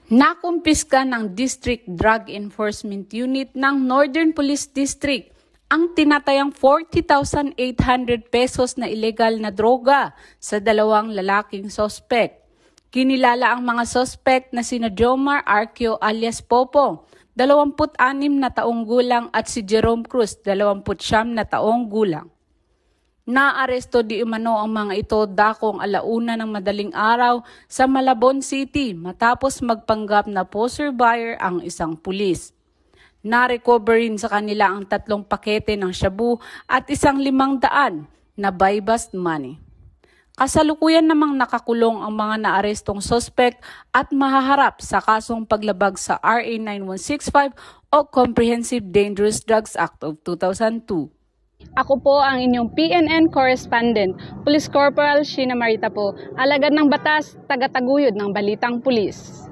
Nakumpiska ng District Drug Enforcement Unit ng Northern Police District ang tinatayang 40,800 pesos na ilegal na droga sa dalawang lalaking sospek. Kinilala ang mga sospek na sina Jomar Arqueo alias Popo, 26 na taong gulang at si Jerome Cruz, 29 na taong gulang. Naaresto di umano ang mga ito dakong alauna ng madaling araw sa Malabon City matapos magpanggap na poster buyer ang isang pulis. Na-recover rin sa kanila ang 3 pakete ng shabu at isang 500 na buy-bust money. Kasalukuyan namang nakakulong ang mga naarestong sospek at mahaharap sa kasong paglabag sa RA 9165 o Comprehensive Dangerous Drugs Act of 2002. Ako po ang inyong PNN correspondent, Police Corporal Sheena Marita po, alagad ng batas, taga-taguyod ng Balitang Pulis.